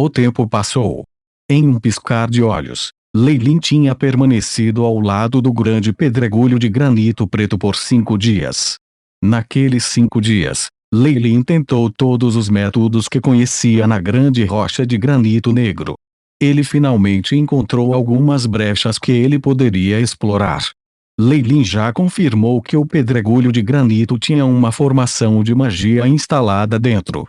O tempo passou. Em um piscar de olhos, Lei Lin tinha permanecido ao lado do grande pedregulho de granito preto por 5 dias. Naqueles 5 dias, Lei Lin tentou todos os métodos que conhecia na grande rocha de granito negro. Ele finalmente encontrou algumas brechas que ele poderia explorar. Lei Lin já confirmou que o pedregulho de granito tinha uma formação de magia instalada dentro.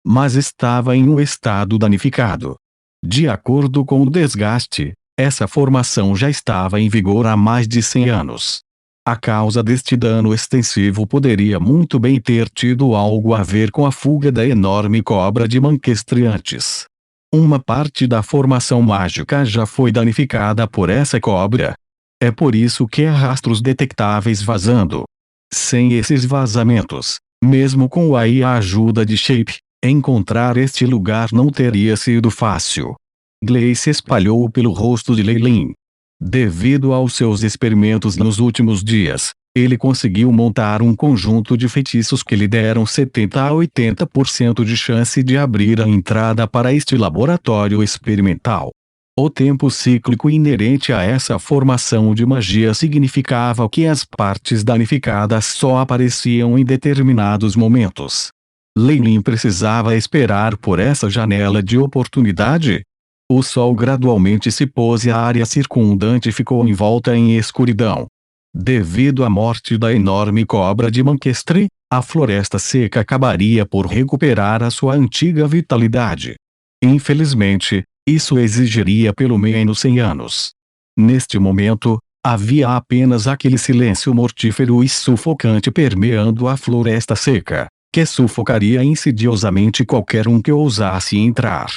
Mas estava em um estado danificado. De acordo com o desgaste, essa formação já estava em vigor há mais de 100 anos. A causa deste dano extensivo poderia muito bem ter tido algo a ver com a fuga da enorme cobra de Manquestre antes. Uma parte da formação mágica já foi danificada por essa cobra. É por isso que há rastros detectáveis vazando. Sem esses vazamentos, mesmo com a ajuda de Shape, encontrar este lugar não teria sido fácil. Glei se espalhou pelo rosto de Lei Lin. Devido aos seus experimentos nos últimos dias, ele conseguiu montar um conjunto de feitiços que lhe deram 70 a 80% de chance de abrir a entrada para este laboratório experimental. O tempo cíclico inerente a essa formação de magia significava que as partes danificadas só apareciam em determinados momentos. Lei Lin precisava esperar por essa janela de oportunidade. O sol gradualmente se pôs e a área circundante ficou envolta em escuridão. Devido à morte da enorme cobra de Manquestre, a floresta seca acabaria por recuperar a sua antiga vitalidade. Infelizmente, isso exigiria pelo menos 100 anos. Neste momento, havia apenas aquele silêncio mortífero e sufocante permeando a floresta seca, que sufocaria insidiosamente qualquer um que ousasse entrar.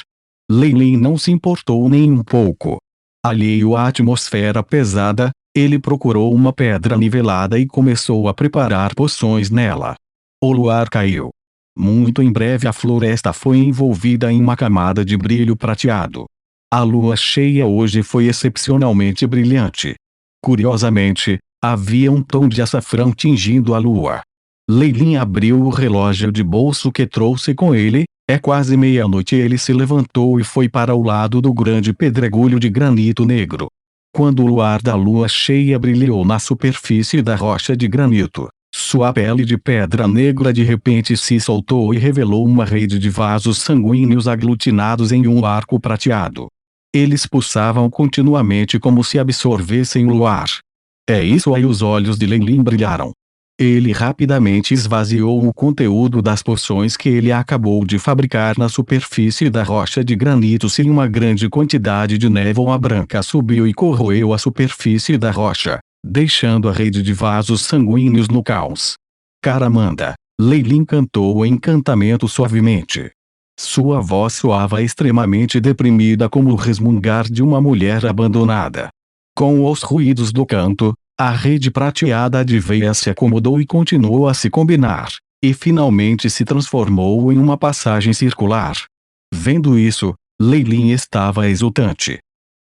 Lei Lin não se importou nem um pouco. Alheio à atmosfera pesada, ele procurou uma pedra nivelada e começou a preparar poções nela. O luar caiu. Muito em breve a floresta foi envolvida em uma camada de brilho prateado. A lua cheia hoje foi excepcionalmente brilhante. Curiosamente, havia um tom de açafrão tingindo a lua. Lei Lin abriu o relógio de bolso que trouxe com ele. É quase meia-noite. Ele se levantou e foi para o lado do grande pedregulho de granito negro. Quando o luar da lua cheia brilhou na superfície da rocha de granito, sua pele de pedra negra de repente se soltou e revelou uma rede de vasos sanguíneos aglutinados em um arco prateado. Eles pulsavam continuamente como se absorvessem o luar. É isso aí. Os olhos de Lei Lin brilharam. Ele rapidamente esvaziou o conteúdo das poções que ele acabou de fabricar na superfície da rocha de granito. Se uma grande quantidade de névoa branca subiu e corroeu a superfície da rocha, deixando a rede de vasos sanguíneos no caos. Caramanda! Lei Lin cantou o encantamento suavemente. Sua voz soava extremamente deprimida como o resmungar de uma mulher abandonada. Com os ruídos do canto, a rede prateada de veias se acomodou e continuou a se combinar, e finalmente se transformou em uma passagem circular. Vendo isso, Lei Lin estava exultante.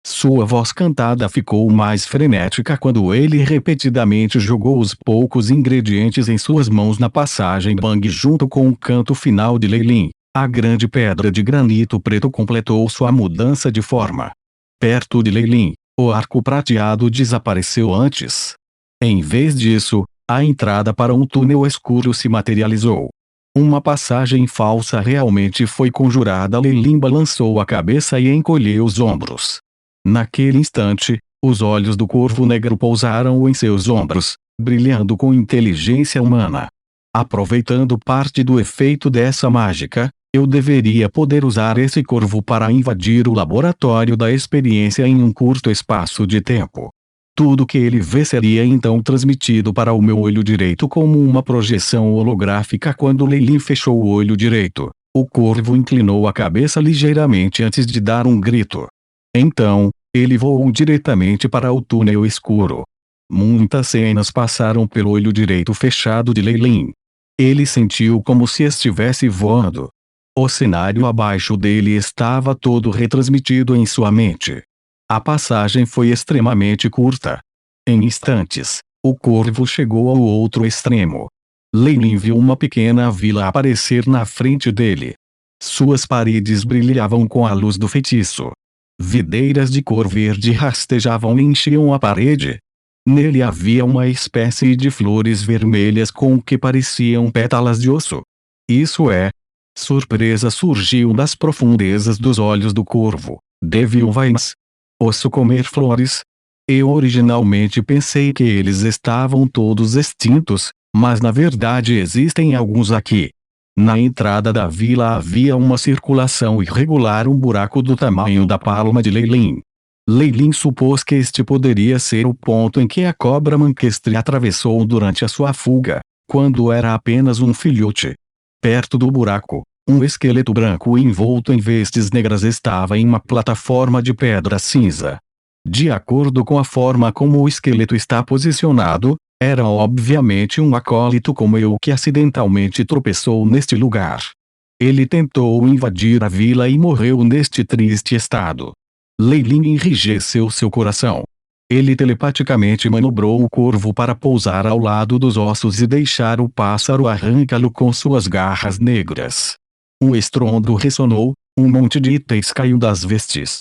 Sua voz cantada ficou mais frenética quando ele repetidamente jogou os poucos ingredientes em suas mãos na passagem Bang junto com o canto final de Lei Lin. A grande pedra de granito preto completou sua mudança de forma. Perto de Lei Lin, o arco prateado desapareceu antes. Em vez disso, a entrada para um túnel escuro se materializou. Uma passagem falsa realmente foi conjurada. Lei Lin balançou a cabeça e encolheu os ombros. Naquele instante, os olhos do corvo negro pousaram em seus ombros, brilhando com inteligência humana. Aproveitando parte do efeito dessa mágica, eu deveria poder usar esse corvo para invadir o laboratório da experiência em um curto espaço de tempo. Tudo que ele vê seria então transmitido para o meu olho direito como uma projeção holográfica. Quando Lei Lin fechou o olho direito, o corvo inclinou a cabeça ligeiramente antes de dar um grito. Então, ele voou diretamente para o túnel escuro. Muitas cenas passaram pelo olho direito fechado de Lei Lin. Ele sentiu como se estivesse voando. O cenário abaixo dele estava todo retransmitido em sua mente. A passagem foi extremamente curta. Em instantes, o corvo chegou ao outro extremo. Lei Lin viu uma pequena vila aparecer na frente dele. Suas paredes brilhavam com a luz do feitiço. Videiras de cor verde rastejavam e enchiam a parede. Nele havia uma espécie de flores vermelhas com o que pareciam pétalas de osso. Isso é. Surpresa surgiu das profundezas dos olhos do corvo. Devil Vines. Osso comer flores? Eu originalmente pensei que eles estavam todos extintos, mas na verdade existem alguns aqui. Na entrada da vila havia uma circulação irregular, um buraco do tamanho da palma de Leilin. Leilin supôs que este poderia ser o ponto em que a cobra manquestre atravessou durante a sua fuga, quando era apenas um filhote. Perto do buraco, um esqueleto branco envolto em vestes negras estava em uma plataforma de pedra cinza. De acordo com a forma como o esqueleto está posicionado, era obviamente um acólito como eu que acidentalmente tropeçou neste lugar. Ele tentou invadir a vila e morreu neste triste estado. Leilin enrijeceu seu coração. Ele telepaticamente manobrou o corvo para pousar ao lado dos ossos e deixar o pássaro arrancá-lo com suas garras negras. Um estrondo ressonou, um monte de itens caiu das vestes.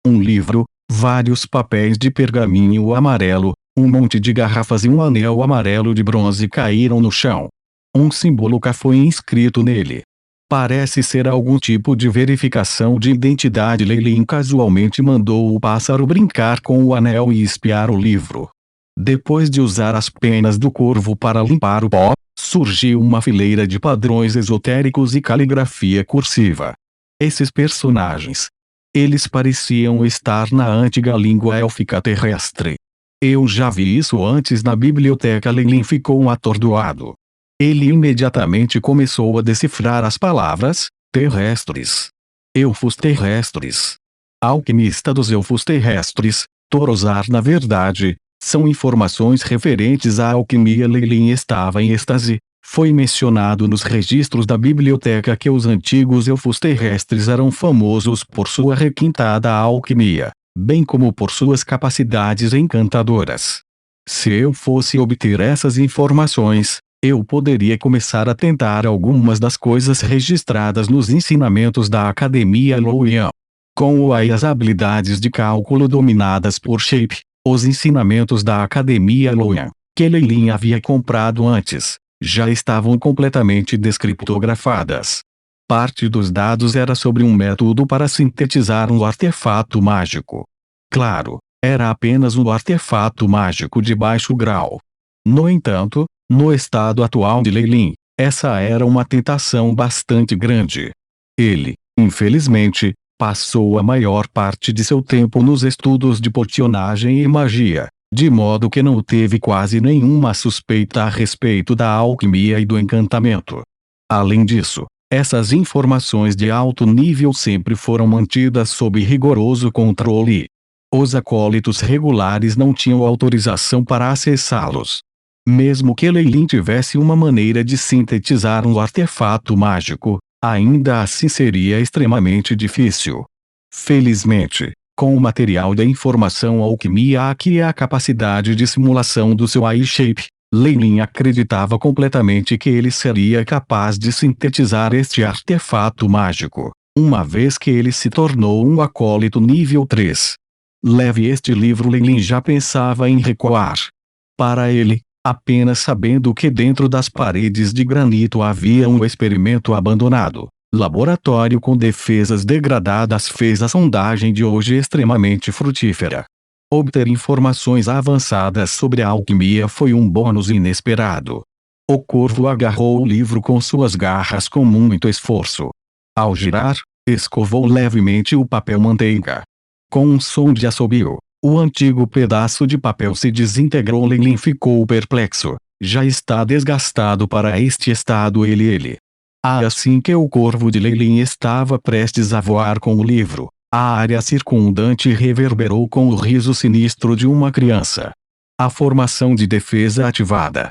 Um livro, vários papéis de pergaminho amarelo, um monte de garrafas e um anel amarelo de bronze caíram no chão. Um símbolo K foi inscrito nele. Parece ser algum tipo de verificação de identidade. Leilin casualmente mandou o pássaro brincar com o anel e espiar o livro. Depois de usar as penas do corvo para limpar o pó, surgiu uma fileira de padrões esotéricos e caligrafia cursiva. Esses personagens. Eles pareciam estar na antiga língua élfica terrestre. Eu já vi isso antes na biblioteca. Leilin ficou atordoado. Ele imediatamente começou a decifrar as palavras: terrestres, elfos terrestres, alquimista dos elfos terrestres, Torozar. Na verdade, são informações referentes à alquimia. Leilin estava em êxtase. Foi mencionado nos registros da biblioteca que os antigos elfos terrestres eram famosos por sua requintada alquimia, bem como por suas capacidades encantadoras. Se eu fosse obter essas informações, eu poderia começar a tentar algumas das coisas registradas nos ensinamentos da Academia Loyan. Com as habilidades de cálculo dominadas por Shape, os ensinamentos da Academia Loyan, que Leilin havia comprado antes, já estavam completamente descriptografadas. Parte dos dados era sobre um método para sintetizar um artefato mágico. Claro, era apenas um artefato mágico de baixo grau. No entanto, no estado atual de Leilin, essa era uma tentação bastante grande. Ele, infelizmente, passou a maior parte de seu tempo nos estudos de pocionagem e magia, de modo que não teve quase nenhuma suspeita a respeito da alquimia e do encantamento. Além disso, essas informações de alto nível sempre foram mantidas sob rigoroso controle. Os acólitos regulares não tinham autorização para acessá-los. Mesmo que Leilin tivesse uma maneira de sintetizar um artefato mágico, ainda assim seria extremamente difícil. Felizmente, com o material da informação alquimia aqui e a capacidade de simulação do seu Eye-Shape, Leilin acreditava completamente que ele seria capaz de sintetizar este artefato mágico, uma vez que ele se tornou um acólito nível 3. Leve este livro. Leilin já pensava em recuar. Para ele, apenas sabendo que dentro das paredes de granito havia um experimento abandonado, laboratório com defesas degradadas, fez a sondagem de hoje extremamente frutífera. Obter informações avançadas sobre a alquimia foi um bônus inesperado. O corvo agarrou o livro com suas garras com muito esforço. Ao girar, escovou levemente o papel manteiga. Com um som de assobio, o antigo pedaço de papel se desintegrou. Leilin ficou perplexo. Já está desgastado para este estado. Ele. Assim que o corvo de Leilin estava prestes a voar com o livro, a área circundante reverberou com o riso sinistro de uma criança. A formação de defesa ativada.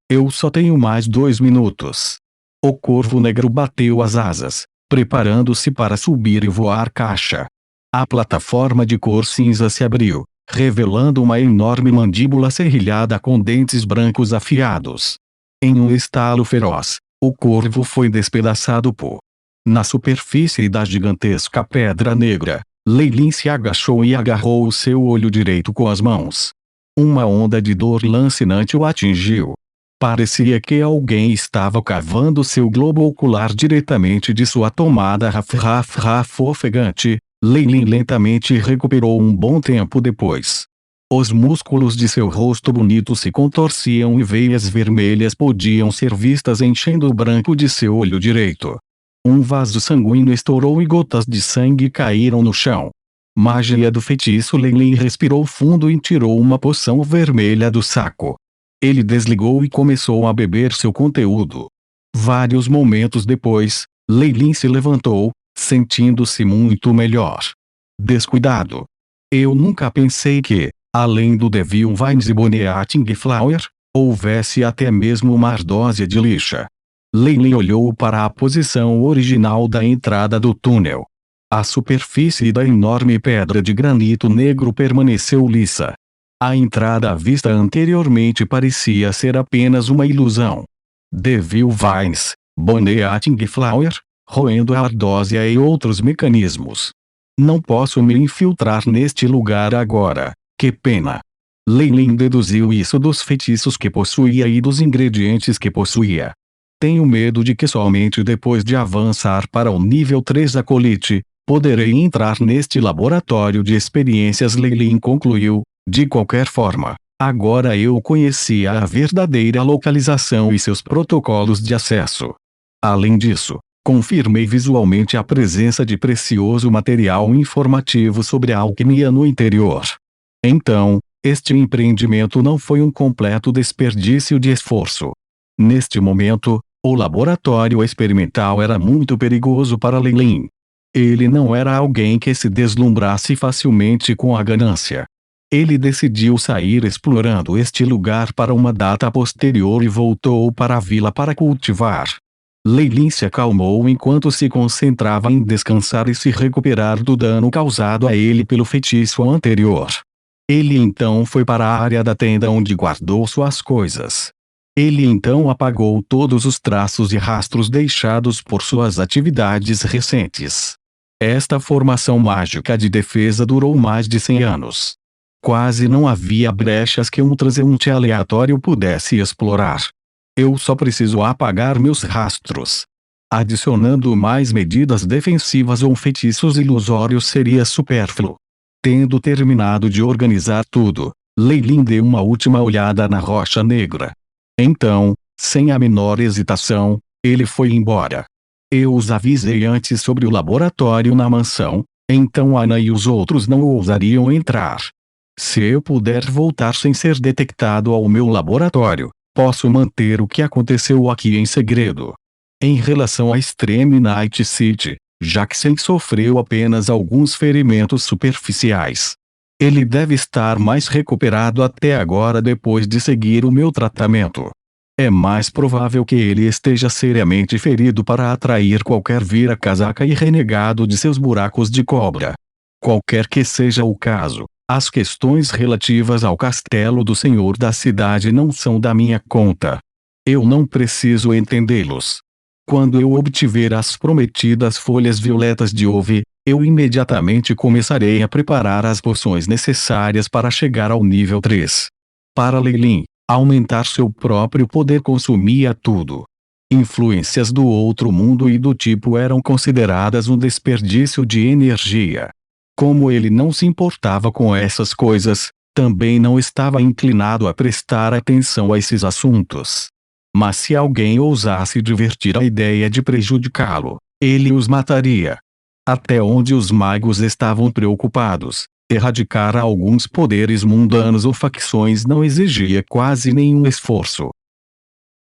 Eu só tenho mais 2 minutos. O corvo negro bateu as asas, preparando-se para subir e voar caixa. A plataforma de cor cinza se abriu, revelando uma enorme mandíbula serrilhada com dentes brancos afiados. Em um estalo feroz, o corvo foi despedaçado por Na superfície da gigantesca pedra negra, Lei Lin se agachou e agarrou o seu olho direito com as mãos. Uma onda de dor lancinante o atingiu. Parecia que alguém estava cavando seu globo ocular diretamente de sua tomada. Raf ofegante, Lei Lin lentamente recuperou um bom tempo depois. Os músculos de seu rosto bonito se contorciam e veias vermelhas podiam ser vistas enchendo o branco de seu olho direito. Um vaso sanguíneo estourou e gotas de sangue caíram no chão. Magia do feitiço. Lei Lin respirou fundo e tirou uma poção vermelha do saco. Ele desligou e começou a beber seu conteúdo. Vários momentos depois, Lei Lin se levantou, sentindo-se muito melhor. Descuidado. Eu nunca pensei que, além do Devil Vines e Bonneating Flower, houvesse até mesmo uma ardósia de lixa. Lei Lin olhou para a posição original da entrada do túnel. A superfície da enorme pedra de granito negro permaneceu lisa. A entrada vista anteriormente parecia ser apenas uma ilusão. Devil Vines, Bonneating Flower, roendo a ardósia e outros mecanismos. Não posso me infiltrar neste lugar agora, que pena. Lei Lin deduziu isso dos feitiços que possuía e dos ingredientes que possuía. Tenho medo de que somente depois de avançar para o nível 3 Acolite, poderei entrar neste laboratório de experiências. Lei Lin concluiu. De qualquer forma, agora eu conhecia a verdadeira localização e seus protocolos de acesso. Além disso, confirmei visualmente a presença de precioso material informativo sobre a alquimia no interior. Então, este empreendimento não foi um completo desperdício de esforço. Neste momento, o laboratório experimental era muito perigoso para Lei Lin. Ele não era alguém que se deslumbrasse facilmente com a ganância. Ele decidiu sair explorando este lugar para uma data posterior e voltou para a vila para cultivar. Lei Lin se acalmou enquanto se concentrava em descansar e se recuperar do dano causado a ele pelo feitiço anterior. Ele então foi para a área da tenda onde guardou suas coisas. Ele então apagou todos os traços e rastros deixados por suas atividades recentes. Esta formação mágica de defesa durou mais de 100 anos. Quase não havia brechas que um transeunte aleatório pudesse explorar. Eu só preciso apagar meus rastros. Adicionando mais medidas defensivas ou feitiços ilusórios seria supérfluo. Tendo terminado de organizar tudo, Lei Lin deu uma última olhada na rocha negra. Então, sem a menor hesitação, ele foi embora. Eu os avisei antes sobre o laboratório na mansão, então Ana e os outros não ousariam entrar. Se eu puder voltar sem ser detectado ao meu laboratório, posso manter o que aconteceu aqui em segredo. Em relação a Extreme Night City, Jackson sofreu apenas alguns ferimentos superficiais. Ele deve estar mais recuperado até agora depois de seguir o meu tratamento. É mais provável que ele esteja seriamente ferido para atrair qualquer vira-casaca e renegado de seus buracos de cobra. Qualquer que seja o caso, as questões relativas ao castelo do senhor da cidade não são da minha conta. Eu não preciso entendê-los. Quando eu obtiver as prometidas folhas violetas de Ove, eu imediatamente começarei a preparar as poções necessárias para chegar ao nível 3. Para Lei Lin, aumentar seu próprio poder consumia tudo. Influências do outro mundo e do tipo eram consideradas um desperdício de energia. Como ele não se importava com essas coisas, também não estava inclinado a prestar atenção a esses assuntos. Mas se alguém ousasse divertir a ideia de prejudicá-lo, ele os mataria. Até onde os magos estavam preocupados, erradicar alguns poderes mundanos ou facções não exigia quase nenhum esforço.